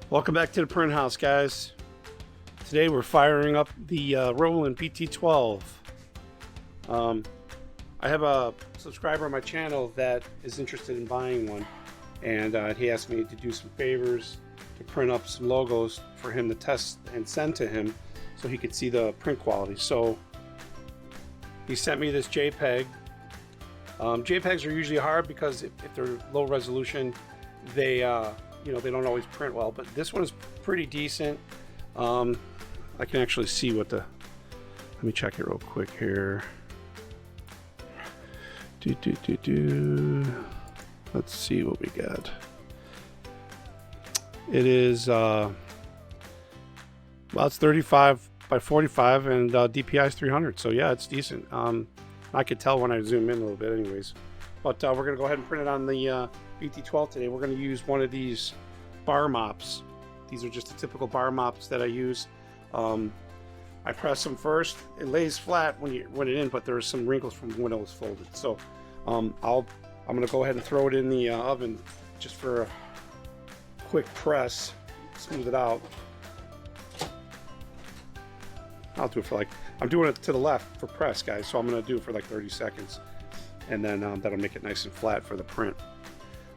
Welcome back to the print house, guys. Today we're firing up the Roland BT-12. I have a subscriber on my channel that is interested in buying one, and he asked me to do some favors to print up some logos for him to test and send to him so he could see the print quality. So he sent me this JPEG. JPEGs are usually hard because if they're low resolution, they they don't always print well, but this one is pretty decent. I can actually see what the, let me check it real quick here. Let's see what we got. It is well, it's 35 by 45 and DPI is 300, so yeah, it's decent. I could tell when I zoom in a little bit anyways, but we're gonna go ahead and print it on the BT-12 today. We're gonna use one of these bar mops. These are just the typical bar mops that I use. I press them first. It lays flat when you it in, but there are some wrinkles from when it was folded. So I'm gonna go ahead and throw it in the oven just for a quick press, smooth it out. I'll do it for I'm doing it to the left for press, guys, so I'm gonna do it for like 30 seconds, and then that'll make it nice and flat for the print.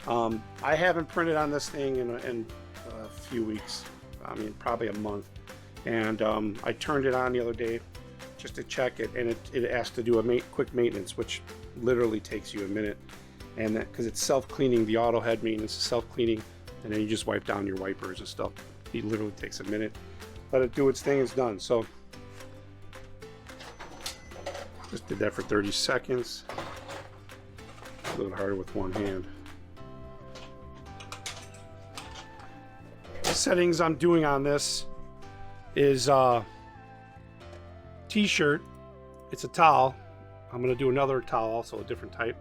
I haven't printed on this thing in a few weeks. I mean, probably a month. And I turned it on the other day just to check it, and it asked to do a quick maintenance, which literally takes you a minute. And because it's self-cleaning, the auto head maintenance is self-cleaning, and then you just wipe down your wipers and stuff. It literally takes a minute. Let it do its thing, it's done. So just did that for 30 seconds. A little harder with one hand. Settings I'm doing on this is t-shirt. It's a towel. I'm gonna do another towel, also a different type.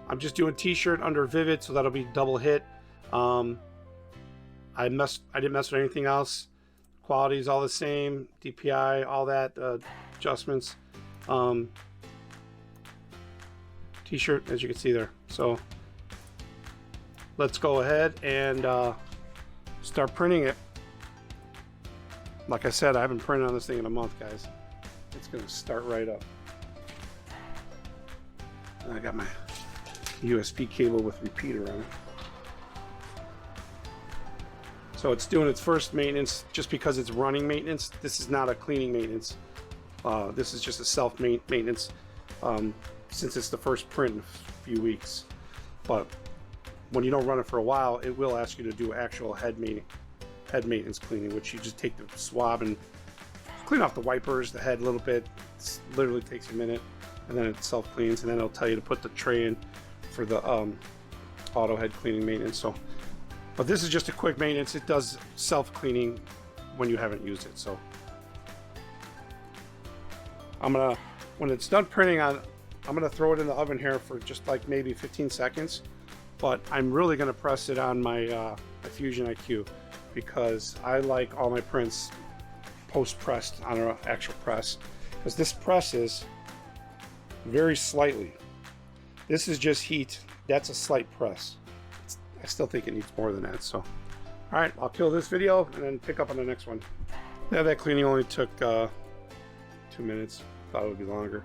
I'm just doing t-shirt under vivid, so that'll be double hit. I didn't mess with anything else. Quality is all the same, DPI, all that adjustments. T-shirt, as you can see there. So let's go ahead and start printing it. Like I said, I haven't printed on this thing in a month, guys. It's gonna start right up. I got my USB cable with repeater on it. So it's doing its first maintenance just because it's running maintenance. This is not a cleaning maintenance. This is just a self maintenance since it's the first print in a few weeks. But when you don't run it for a while, it will ask you to do actual head maintenance cleaning, which you just take the swab and clean off the wipers, the head a little bit. It literally takes a minute, and then it self cleans, and then it'll tell you to put the tray in for the auto head cleaning maintenance. So, but this is just a quick maintenance. It does self cleaning when you haven't used it. So when it's done printing I'm gonna throw it in the oven here for just like maybe 15 seconds. But I'm really gonna press it on my Fusion IQ, because I like all my prints post-pressed on an actual press, because this presses very slightly. This is just heat. That's a slight press. I still think it needs more than that. So, all right, I'll kill this video and then pick up on the next one. Yeah, that cleaning only took 2 minutes. Thought it would be longer.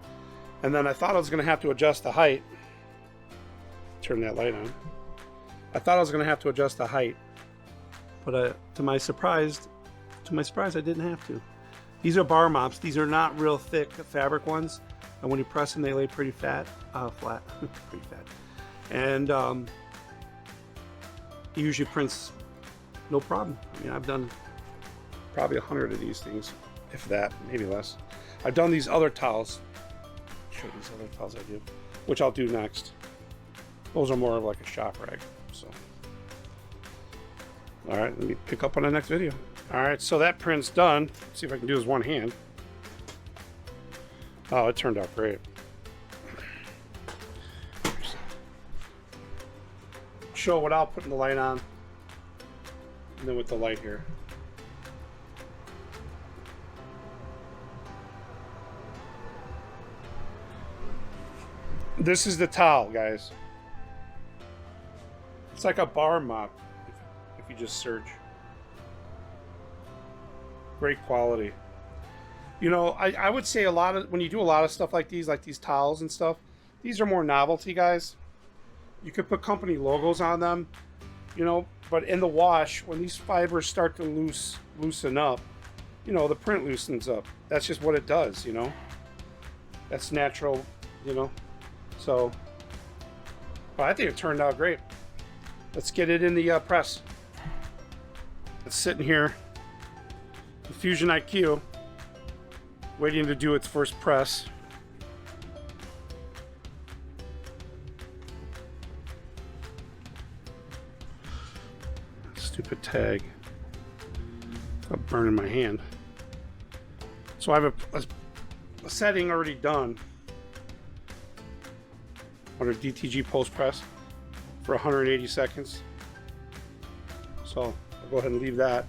And then I thought I was gonna have to adjust the height. Turn that light on. I thought I was gonna have to adjust the height, but to my surprise, I didn't have to. These are bar mops. These are not real thick fabric ones, and when you press them, they lay pretty flat, pretty fat, and it usually prints no problem. I mean, I've done probably 100 of these things, if that, maybe less. I've done these other towels. Show these other towels I do, which I'll do next. Those are more of like a shop rag. So, all right, let me pick up on the next video. All right, so that print's done. Let's see if I can do this one hand. Oh, it turned out great. Show it without putting the light on, and then with the light here. This is the towel, guys. It's like a bar mop if you just search. Great quality. You know, I would say a lot of, when you do a lot of stuff like these towels and stuff, these are more novelty, guys. You could put company logos on them, you know, but in the wash, when these fibers start to loosen up, you know, the print loosens up. That's just what it does, you know. That's natural, you know. So, but I think it turned out great. Let's get it in the press. It's sitting here, the Fusion IQ, waiting to do its first press. Stupid tag. I'm burning my hand. So I have a setting already done under DTG post press for 180 seconds. So I'll go ahead and leave that.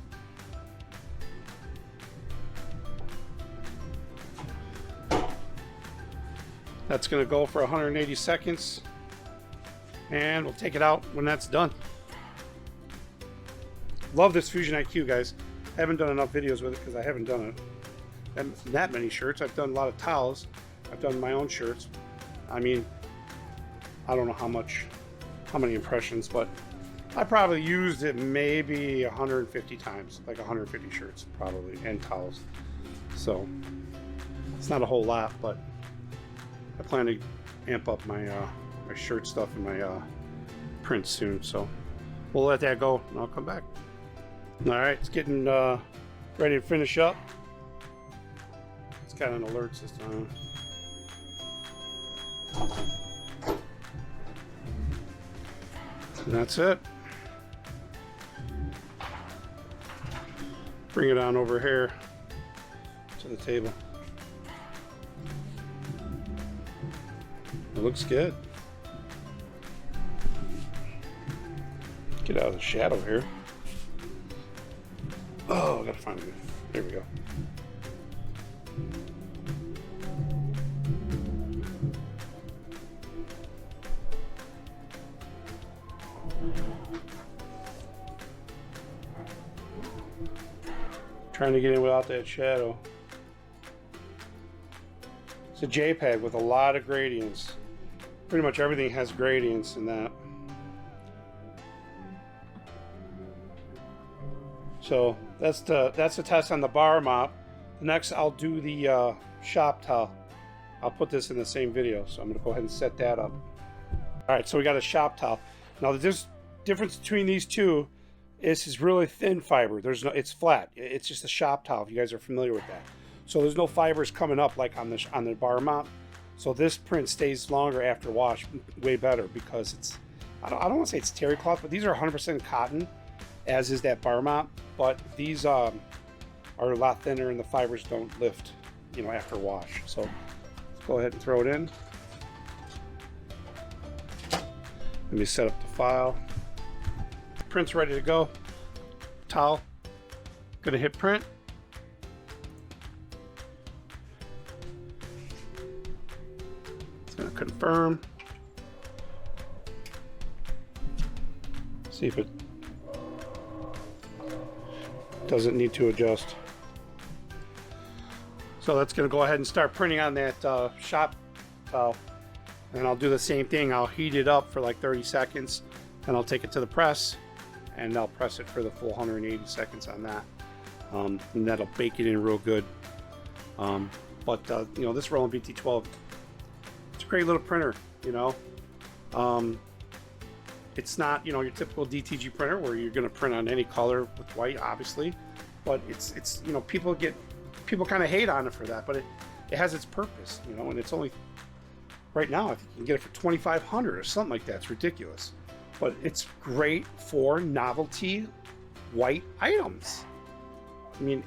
That's going to go for 180 seconds, and we'll take it out when that's done. Love this Fusion IQ, guys. I haven't done enough videos with it because I haven't done that many shirts. I've done a lot of towels. I've done my own shirts. I mean, I don't know how many impressions, but I probably used it maybe 150 times, like 150 shirts probably, and towels. So it's not a whole lot, but I plan to amp up my my shirt stuff and my prints soon. So we'll let that go and I'll come back. All right, it's getting ready to finish up. It's got an alert system. And that's it. Bring it on over here to the table. It looks good. Get out of the shadow here. Oh, I gotta find it. There we go. Trying to get in without that shadow. It's a JPEG with a lot of gradients. Pretty much everything has gradients in that. So that's the test on the bar mop. Next I'll do the shop towel. I'll put this in the same video, so I'm going to go ahead and set that up. All right, so we got a shop towel. Now the difference between these two is this is really thin fiber. It's flat. It's just a shop towel, if you guys are familiar with that. So there's no fibers coming up like on the bar mop. So this print stays longer after wash, way better, because it's, I don't want to say it's terry cloth, but these are 100% cotton, as is that bar mop. But these are a lot thinner and the fibers don't lift, you know, after wash. So let's go ahead and throw it in. Let me set up the file. Print's ready to go. Towel. Gonna hit print. It's gonna confirm. See if it doesn't need to adjust. So that's gonna go ahead and start printing on that shop towel. And I'll do the same thing. I'll heat it up for like 30 seconds. Then I'll take it to the press and I'll press it for the full 180 seconds on that. And that'll bake it in real good. You know, this Roland BT-12, it's a great little printer, you know. It's not, you know, your typical DTG printer where you're going to print on any color with white, obviously. But it's you know, people kind of hate on it for that, but it has its purpose, you know, and it's only, right now, I think you can get it for $2,500 or something like that. It's ridiculous. But it's great for novelty white items. I mean,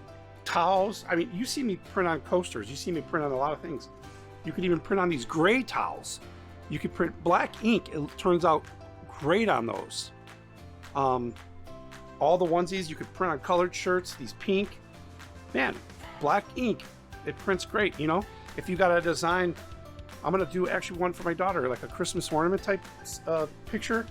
towels. I mean, you see me print on coasters. You see me print on a lot of things. You could even print on these gray towels. You could print black ink. It turns out great on those. All the onesies, you could print on colored shirts. These pink. Man, black ink. It prints great, you know. If you got a design, I'm going to do actually one for my daughter, like a Christmas ornament type picture.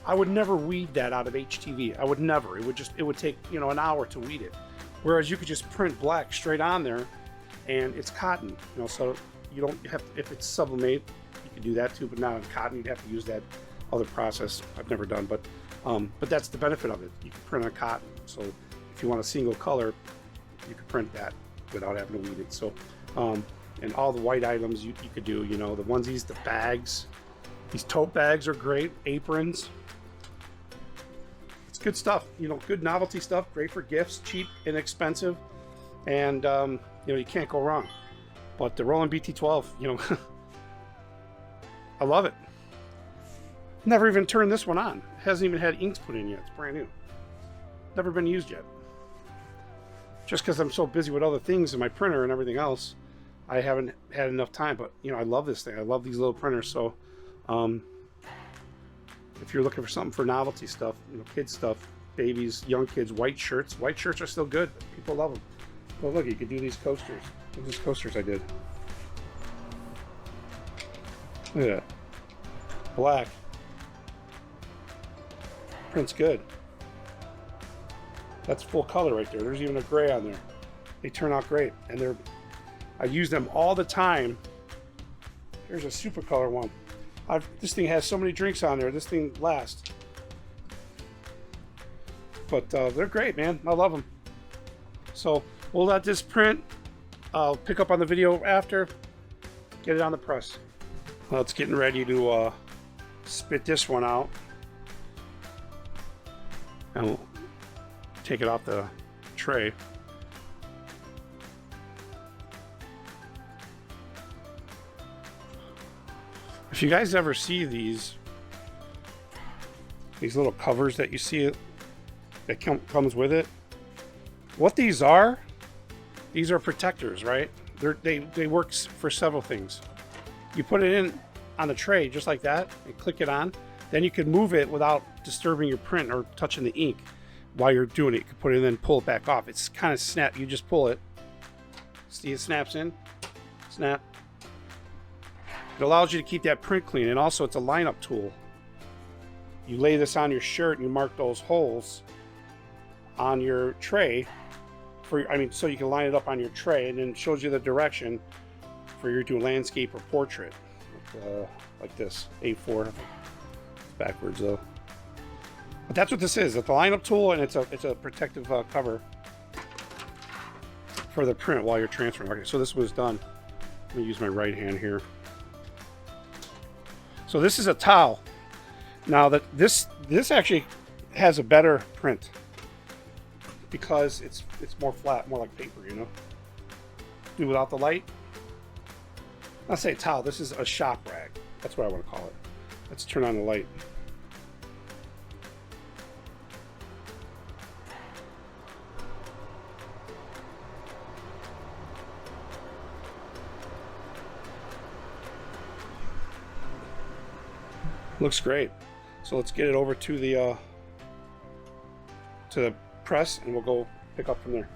I would never weed that out of HTV. I would never. It would take, you know, an hour to weed it. Whereas you could just print black straight on there, and it's cotton, you know, so you don't have, if it's sublimate, you could do that too, but not on cotton. You'd have to use that other process I've never done, but that's the benefit of it. You can print on cotton, so if you want a single color, you could print that without having to weed it. So and all the white items you could do, you know, the onesies, the bags, these tote bags are great, aprons. It's good stuff, you know, good novelty stuff, great for gifts, cheap, inexpensive, and you know, you can't go wrong. But the Roland BT-12, you know, I love it. Never even turned this one on. It hasn't even had inks put in yet. It's brand new. Never been used yet. Just because I'm so busy with other things in my printer and everything else, I haven't had enough time. But you know, I love this thing. I love these little printers. So if you're looking for something for novelty stuff, you know, kids stuff, babies, young kids, white shirts are still good. People love them. Well, look, you could do these coasters. Look at these coasters I did. Look at that. Black. Print's good. That's full color right there. There's even a gray on there. They turn out great, and I use them all the time. Here's a super color one. This thing has so many drinks on there. This thing lasts. But they're great, man. I love them. So we'll let this print. I'll pick up on the video after. Get it on the press. Well, it's getting ready to spit this one out. And we'll take it off the tray. If you guys ever see these little covers that you see that comes with it, what these are protectors, right? They work for several things. You put it in on the tray just like that and click it on. Then you can move it without disturbing your print or touching the ink while you're doing it. You can put it in and then pull it back off. It's kind of snap. You just pull it. See, it snaps in. Snap. It allows you to keep that print clean, and also it's a lineup tool. You lay this on your shirt and you mark those holes on your tray so you can line it up on your tray, and then it shows you the direction for your do landscape or portrait, like this A4. It's backwards though, but that's what this is. It's a lineup tool, and it's a protective cover for the print while you're transferring. Okay, so this was done. Let me use my right hand here. So this is a towel. Now that this actually has a better print because it's more flat, more like paper, you know. Do without the light. I'll say towel. This is a shop rag. That's what I want to call it. Let's turn on the light. Looks great. So let's get it over to the press, and we'll go pick up from there.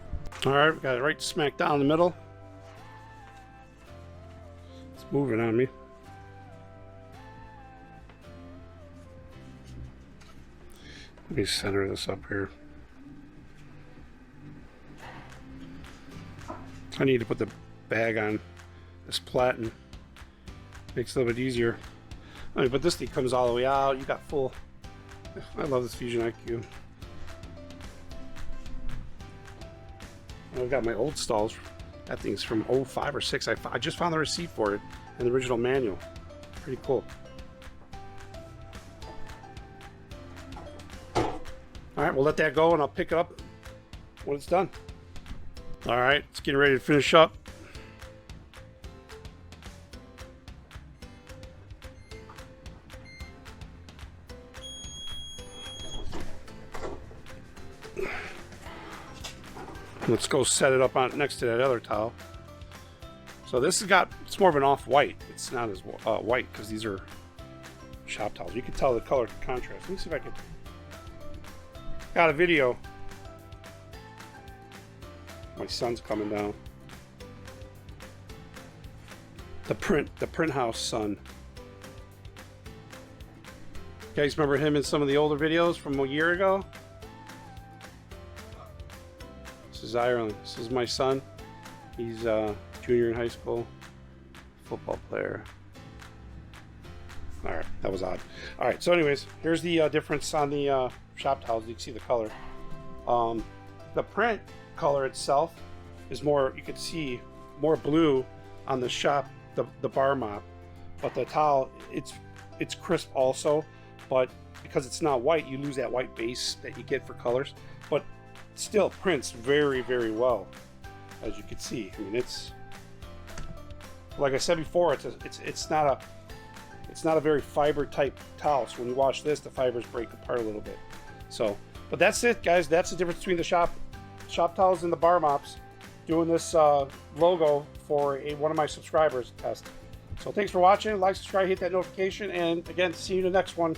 All right, we got it right smack down in the middle. It's moving on me. Let me center this up here. I need to put the bag on this platen. Makes it a little bit easier. I mean, but this thing comes all the way out. You got full. I love this Fusion IQ. I've got my old Stahls. That thing's from 05 or 6. I just found the receipt for it and the original manual. Pretty cool. All right, we'll let that go, and I'll pick it up when it's done. All right, it's getting ready to finish up. Let's go set it up on next to that other towel. So this has it's more of an off-white. It's not as white because these are shop towels. You can tell the color contrast. Let me see if I can. Got a video. My son's coming down. The print house son. You guys remember him in some of the older videos from a year ago? This is Ireland. This is my son. He's a junior in high school, football player. All right, that was odd. All right, so anyways, here's the difference on the shop towels. You can see the color. The print color itself is more, you can see more blue on the shop, the bar mop, but the towel, it's crisp also, but because it's not white, you lose that white base that you get for colors, but still prints very, very well, as you can see. I mean, it's, like I said before, it's not a very fiber type towel, so when you wash this, the fibers break apart a little bit. So, but that's it, guys. That's the difference between the shop towels and the bar mops. Doing this logo for one of my subscribers test. So thanks for watching. Like, subscribe, hit that notification, and again, see you in the next one.